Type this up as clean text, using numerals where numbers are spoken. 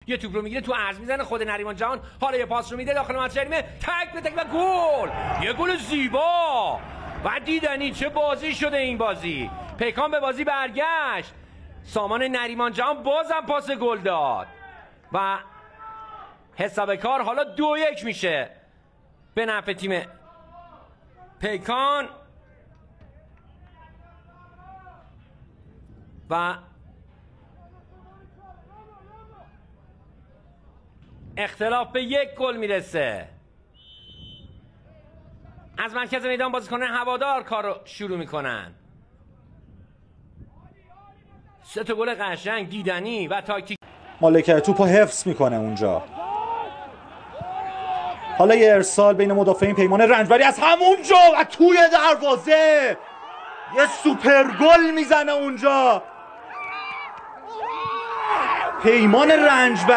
یه توپ رو میگیره تو عرض میزنه، خود نریمان جهان حالا یه پاس رو میده داخل منطقه جریمه، تک به تک و گل. یه گل زیبا و دیدنی. چه بازی شده این بازی. پیکان به بازی برگشت. سامان نریمان جهان بازم پاس گل داد و حساب کار حالا 2-1 میشه به نفع تیم پیکان و اختلاف به 1 گل میرسه. از مرکز میدان بازیکنان هوادار کار رو شروع میکنن. 3 گل قشنگ دیدنی و تاکتیک. مالک توپو حفظ میکنه اونجا. حالا یه ارسال بین مدافعین. پیمان رنجبری از همونجا و توی دروازه یه سوپر گل میزنه اونجا. پیمان رنجبری